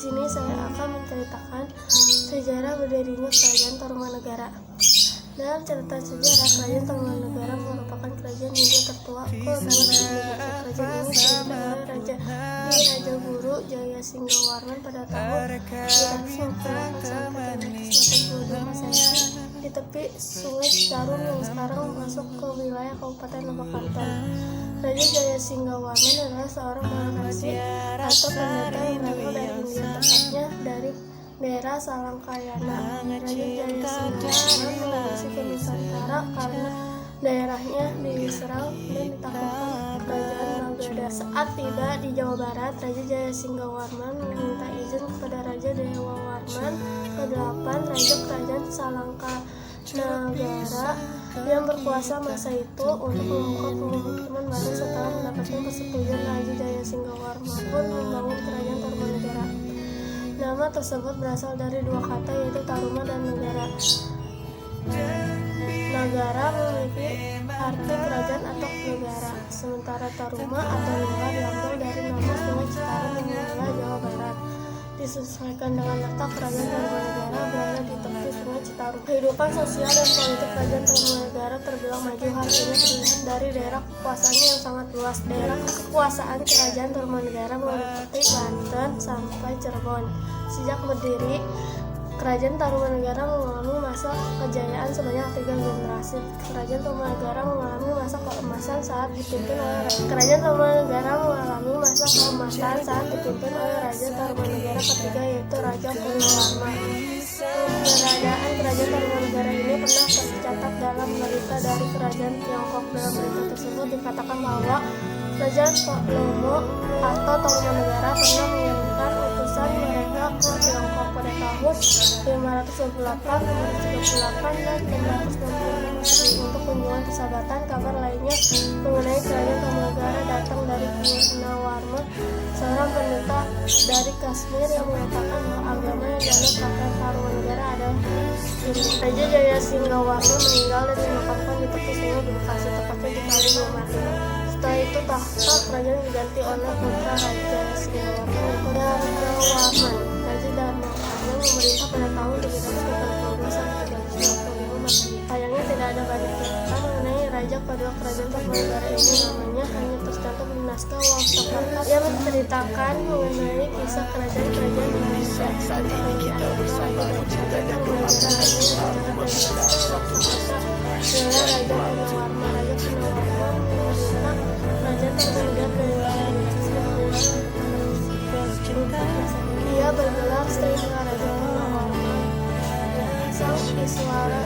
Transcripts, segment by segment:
sini saya akan menceritakan sejarah berdirinya Kerajaan Tarumanegara. Dalam cerita sejarah, Kerajaan Tarumanegara merupakan kerajaan Hindu tertua ke-8 di Indonesia. Kerajaan ini dipimpin oleh Raja Guru Jayasingawarman pada tahun 1298 sampai 1282 Masehi di tepi Sungai Citarum yang sekarang masuk ke wilayah Kabupaten Lebak Banten. Raja Jayasingawarman adalah seorang maharaji atau pendeta yang berasal dari India, tepatnya dari daerah Salangkayana. Raja Jayasingawarman mengungsi ke Nusantara karena daerahnya diserang dan ditaklukkan Kerajaan Magadha. Saat tiba di Jawa Barat, Raja Jayasingawarman meminta izin kepada Raja Dewawarman ke-8, Raja Kerajaan Salangkanagara yang berkuasa masa itu, untuk membuka pemukiman baru. Setelah mendapatkan persetujuan, Raja Jayasingawarman pun membangun Kerajaan Tarumanegara. Nama tersebut berasal dari dua kata, yaitu Taruma dan Negara. Nagara memiliki arti kerajaan atau negara, sementara Taruma atau lingga diambil dari nama Sungai Citarum di wilayah Jawa Barat. Disesuaikan dengan letak Kerajaan Tarumanegara berada di tepi Sungai Citarum. Kehidupan sosial dan politik Kerajaan Tarumanegara terbilang maju. Hal ini terlihat dari daerah kekuasaannya yang sangat luas. Daerah kekuasaan Kerajaan Tarumanegara meliputi Banten sampai Cirebon. Sejak berdiri, Kerajaan Tarumanegara mengalami masa kejayaan sebanyak 3 generasi. Kerajaan Tarumanegara mengalami masa keemasan saat dipimpin oleh Raja Tarumanegara ketiga, yaitu Raja Purnawarman. Keberadaan Kerajaan Tarumanegara ini pernah tercatat dalam berita dari Kerajaan Tiongkok. Dalam berita tersebut dikatakan bahwa Kerajaan Salomo atau Tarumanegara pernah mengirimkan utusan mereka ke Tiongkok pada tahun 528, 538, dan 666 Masehi untuk kunjungan persahabatan. Kabar lainnya mengenai Kerajaan Tarumanegara datang dari Purnawarman, seorang pendeta dari Kashmir yang mengatakan bahwa agama yang dianut pakai Tarumanegara adalah Hindu. Raja Jayasingawarman meninggal dan dimakamkan di tepi sungai di Bekasi, tepatnya di Kali Mati. Setelah itu tahta kerajaan diganti oleh putra Raja Jayasingawarman, Purnawarman. Raja Darmawarman memerintah pada tahun 382 sampai 355 Masehi. Sayangnya tidak ada banyak cerita mengenai raja kedua Kerajaan Tarumanegara ini. Namanya hanya tercantum di naskah Wangsakatta yang menceritakan mengenai kisah kerajaan-kerajaan Indonesia. Antara yang dianggap raja dari Kerajaan Tarumanegara ini adalah Raja Purnawarman. Raja Purnawarman memerintah Kerajaan Tarumanegara dari Dia bergelar Sri Raja Purnawarman. Sang Iswara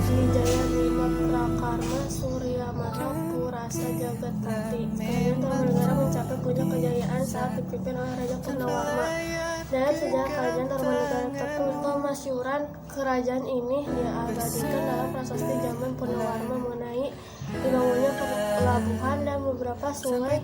Wijaya Bima Prakarma Surya Maha Purasa Jagatati. Kerajaan Tarumanegara mencapai puncak kejayaan saat dipimpin oleh Raja Purnawarman. Dalam sejarah Kerajaan Tarumanegara tertulis kemasyhuran kerajaan ini diabadikan dalam prasasti zaman Purnawarman mengenai dibangunnya pelabuhan dan beberapa sungai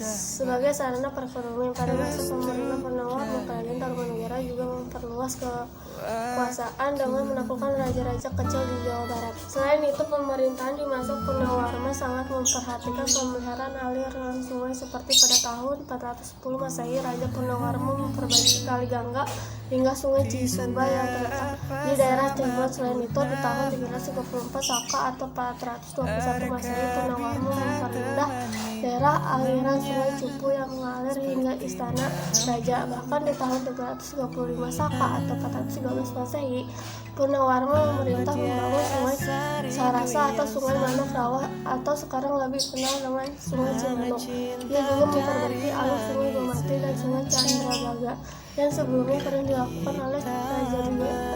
sebagai sarana perekonomian. Pada masa pemerintah Purnawarman, Kerajaan Tarumanegara juga memperluas kekuasaan dengan menaklukkan raja-raja kecil di Jawa Barat. Selain itu, pemerintahan di masa Purnawarman sangat memperhatikan pemeliharaan aliran sungai. Seperti pada tahun 410 Masehi, Raja Purnawarman memperbaiki Kali Gangga hingga Sungai Cisuba yang terletak di daerah Cirebon. Selain itu, di tahun 334 Saka atau 421 Masehi, Purnawarman memperluas daerah aliran Sungai Cupu yang mengalir hingga Istana Raja. Bahkan di tahun 335 Saka atau 413 Masehi, Purnawarman memerintah membangun Sungai Sarasa atau Sungai Manuk Rawah atau sekarang lebih kenal dengan Sungai Cimanuk. Ia juga memperbaiki alur Sungai Gomati dan Sungai Candrabaga yang sebelumnya pernah dilakukan oleh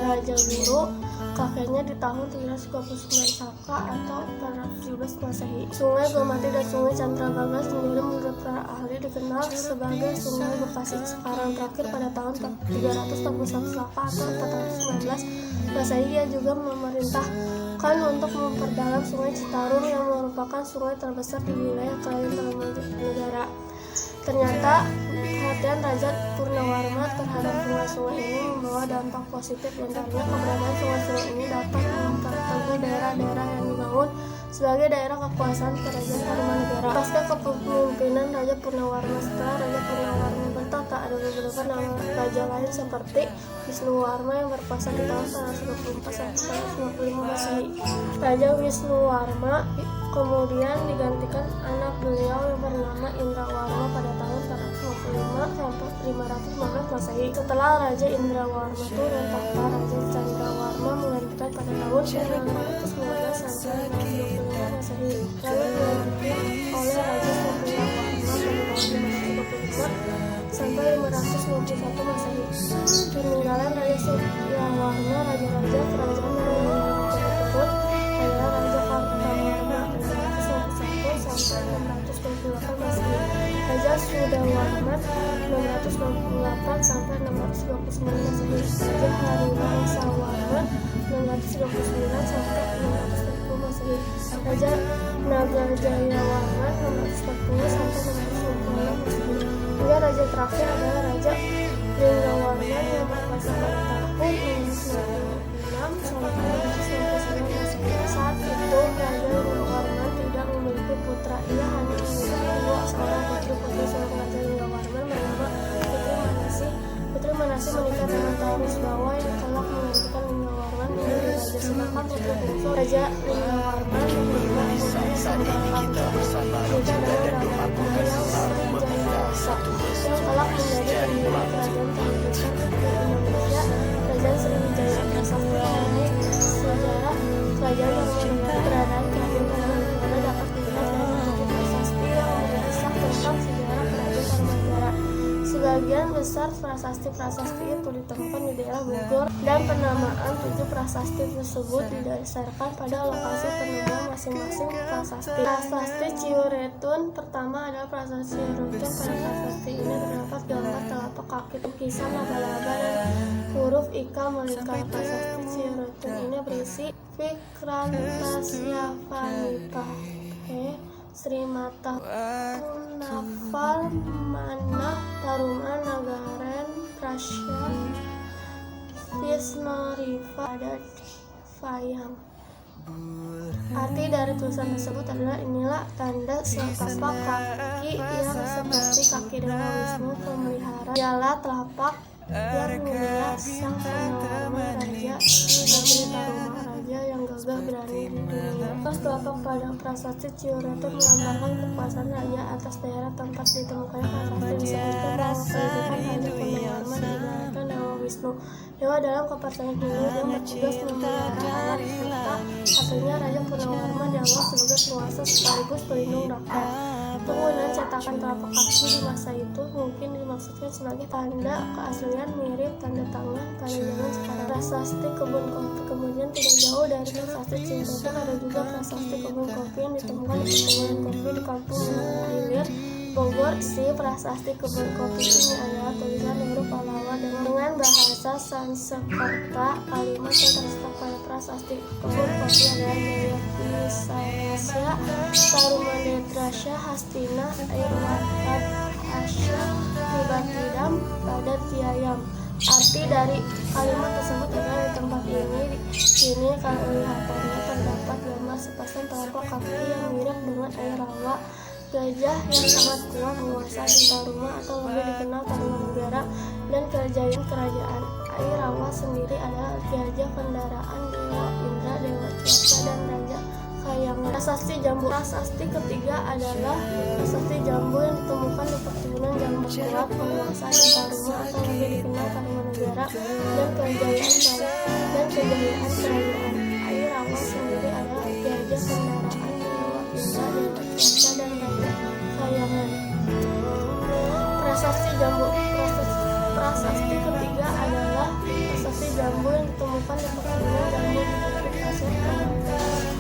Raja Guru kakeknya di tahun 329 Saka atau 417 Masehi. Sungai Gomati dan Sungai Candrabaga sendiri menurut para ahli dikenal sebagai Sungai Bekasi. Sekarang terakhir pada tahun 341 Saka atau 419 Masehi, ia juga memerintahkan untuk memperdalam Sungai Citarum yang merupakan sungai terbesar di wilayah Kerajaan Tarumanegara. Ternyata perhatian Raja Purnawarman terhadap sungai-sungai ini membawa dampak positif, antaranya keberadaan sungai-sungai ini dapat memperteguh daerah-daerah yang dibangun sebagai daerah kekuasaan Kerajaan Tarumanegara. Pasca kepemimpinan Raja Purnawarman, setelah Raja Purnawarman bertahta, Ada beberapa nama raja lain seperti Wisnuwarma yang berkuasa di tahun 124 sampai 155 Masehi. Raja Wisnuwarma kemudian digantikan anak beliau yang bernama Indrawarma pada tahun 455 sampai 515 Masehi. Setelah Raja Indrawarma turun tahta, Raja Chandrawarma menggantikan pada tahun 915 sampai 525 Masehi. Lalu dilanjutkan oleh Raja Satyawarma pada tahun 525 sampai 551 Masehi. Peninggalan Raja Satyawarma, raja-raja kerajaan yang tersebut adalah Raja Kartawarma 621 sampai 628 Masehi, Raja Sudawarma 668 sampai 629 Masehi, Raja Hariwangsawarma 629 sampai 640 Masehi, Raja Nagajayawarma 640 sampai 626 Masehi. Hingga raja terakhir adalah Raja Linggawarma yang berkuasa pada tahun 696 sampai 699 Masehi. Saat itu Raja Linggawarma tidak memiliki putra, ia hanya memiliki dua seorang putri seorang Raja Linggawarma bernama Putri Manasi menikah dengan Tarisbawa yang kelak menggantikan Linggawarma menjadi raja, sedangkan putri bungsu Raja Linggawarma yang bernama Putri Sambaka menikah dengan Raja yang kelak menjadi pendiri kerajaan terbesar di Indonesia, Kerajaan Sriwijaya. Prasasti ini sejarah kerajaan yang mengenai keberadaan kerajaan Tarumanegara dapat dilihat dari buku prasasti yang mengisah tentang sejarah kerajaan Tarumanegara. Sebagian besar prasasti-prasasti itu ditemukan di daerah Bogor, dan penamaan 7 prasasti tersebut didasarkan pada lokasi penemuan masing-masing prasasti. Prasasti Ciuretun pertama adalah prasasti Ciuretun. Pada prasasti ini terdapat gambar telapak kaki, lukisan laba-laba, dan huruf Ika melingkar. Prasasti Ciuretun ini berisi Vikrantasya Vanita Srimata Punafal Mana Taruma Nagaren Prasya Visnoriva Adat Fayam. Arti dari tulisan tersebut adalah inilah tanda setapak kaki yang seperti kaki Dewa Wisnu pemelihara, ialah telapak yang mulia sang penawarman raja di negeri Taruma, raja yang gagah berani di dunia. Atas telapak pada prasasti Ciuretun melambangkan kekuasaan raja atas daerah tempat ditemukannya prasasti. Disebutkan bahwa kehidupan Raja Penawarman diibaratkan Dewa Wisnu, dewa dalam kepercayaan Hindu yang bertugas memelihara alam semesta. Artinya Raja Penawarman dianggap sebagai penguasa sekaligus pelindung rakyat. Penggunaan cetakan telapak kaki di masa itu mungkin dimaksudkan sebagai tanda keaslian mirip tanda tangan pada zaman sekarang. Prasasti kebun kopi. Kemudian tidak jauh dari prasasti Ciuretun ada juga prasasti kebun kopi yang ditemukan di pegunungan kopi di Kampung Ilir, Bogor. Si prasasti kebun kopi ini adalah tulisan huruf Pallawa dengan bahasa Sanskerta. Kalimat yang tersetak pada prasasti kebun kopi adalah Jayapisarasya Tarumanetrasya Hastina Airwatat Asya Tibatidam pada Tiayam. Arti dari kalimat tersebut adalah di tempat ini kelihatannya terdapat gambar sepasang telapak kaki yang mirip dengan Airawa, gajah yang sangat kuat menguasai di Taruma atau lebih dikenal Tarumanegara, dan kerajaan Airawa sendiri adalah gajah kendaraan Dewa Indra, Dewa Cuaca, dan Raja Kayangan. Prasasti Jambu. Prasasti ketiga adalah prasasti Jambu yang ditemukan di perkebunan Jambu kuat menguasai di Taruma atau lebih dikenal Tarumanegara, dan kejayaan kerajaan Airawa sendiri adalah gajah kendaraan Dewa Indra, Dewa Cuaca, dan Raja Kayangan. Prasasti Jambu. Prasasti ketiga adalah prasasti Jambu yang ditemukan di perkebunan Jambu di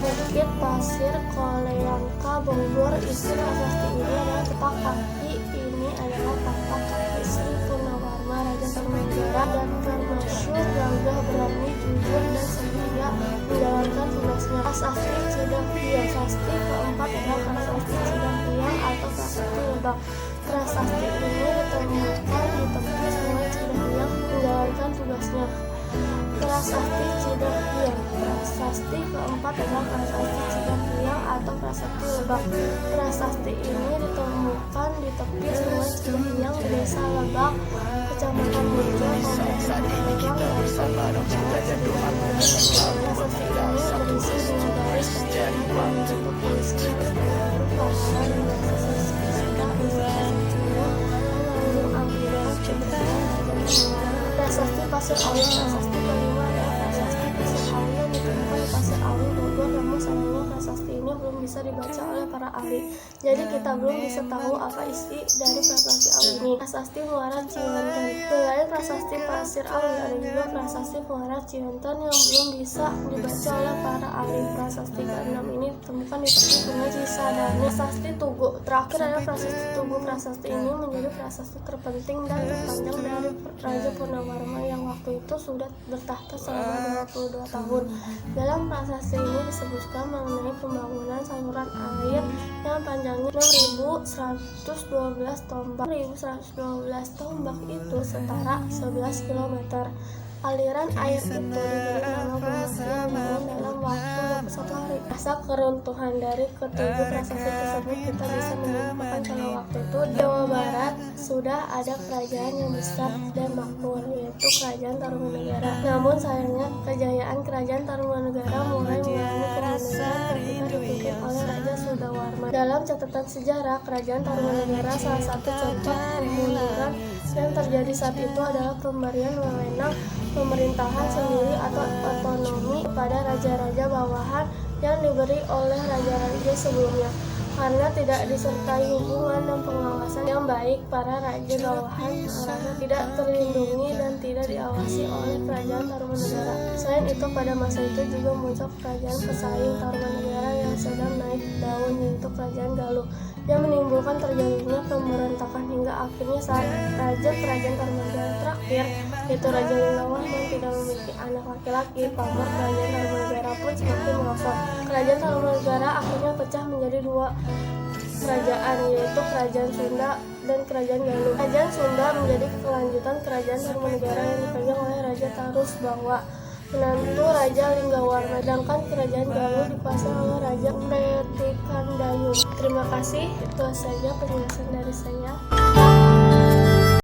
Bukit Pasir Koleyangka, Bogor. Isi prasasti ini adalah telapak kaki ini adalah telapak kaki Sri Punawarma, Raja Tarumanegara, dan termasyhur gagah berani, jujur, dan setia menjalankan tugasnya. Prasasti Cidangpiang. Prasasti keempat adalah prasasti Cidangpiang atau prasasti Lebak. Prasasti ini ditemukan di tepi Sungai Cidangpiang menjalankan tugasnya. Prasasti Cidangpiang. Prasasti keempat adalah prasasti Cidangpiang atau prasasti Lebak. Prasasti ini ditemukan di tepi Sungai Cidangpiang di Desa Lebak, Kecamatan Muncul, Kabupaten Lebak, prasasti ini berisi 2 baris kalimat yang bentuk puisi baru pasaran dan prasasti Pasir Awi. Prasasti kelima adalah prasasti Pasir Awi yang ditemukan di Pasir Awi, Bogor. Namun sayangnya prasasti ini belum bisa dibaca oleh para ahli. Jadi kita belum bisa tahu apa isi dari prasasti Awi ini. Prasasti Muara Ciwanten. Selain prasasti Pasir Awi, ada juga prasasti Muara Ciwanten yang belum bisa dibaca oleh para ahli. Prasasti ke-6 ini ditemukan di tepi Sungai Cisadane. Prasasti Tugu. Terakhir adalah prasasti Tugu. Prasasti ini menjadi prasasti terpenting dan terpanjang dari Raja Purnawarman yang waktu itu sudah bertahta selama 22 tahun. Dalam prasasti ini disebutkan mengenai pembangunan saluran air yang panjangnya 6.112 tombak. 6.112 tombak itu setara 11 km. Aliran air itu diberi nama berhasil dibangun dalam waktu 21 hari. Asal keruntuhan dari ketujuh prasasti tersebut, kita bisa menyimpulkan kalau waktu itu di Jawa Barat sudah ada kerajaan yang besar dan makmur, yaitu Kerajaan Tarumanegara. Namun sayangnya kejayaan Kerajaan Tarumanegara mulai mengalami kemunduran ketika dipimpin oleh Raja Sudawarman. Dalam catatan sejarah, Kerajaan Tarumanegara salah satu contoh kemunduran yang terjadi saat itu adalah pemberian wewenang pemerintahan sendiri atau otonomi kepada raja-raja bawahan yang diberi oleh raja-raja sebelumnya. Karena tidak disertai hubungan dan pengawasan yang baik, para raja bawahan merasa tidak terlindungi dan tidak diawasi oleh Kerajaan Tarumanegara. Selain itu, pada masa itu juga muncul kerajaan pesaing Tarumanegara yang sedang naik daun, yaitu Kerajaan Galuh, yang menimbulkan terjadinya pemberontakan hingga akhirnya saat Raja Kerajaan Tarumanegara terakhir, yaitu Raja Linggawarman, tidak memiliki anak laki-laki, pamor Kerajaan Tarumanegara pun semakin merosot. Kerajaan Tarumanegara akhirnya pecah menjadi 2 kerajaan, yaitu Kerajaan Sunda dan Kerajaan Galuh. Kerajaan Sunda menjadi kelanjutan Kerajaan Tarumanegara yang dipegang oleh Raja Tarusbawa, menantu Raja Linggawarman, sedangkan Kerajaan Galuh dikuasai oleh Raja Pretikandayun. Terima kasih, itu saja penjelasan dari saya.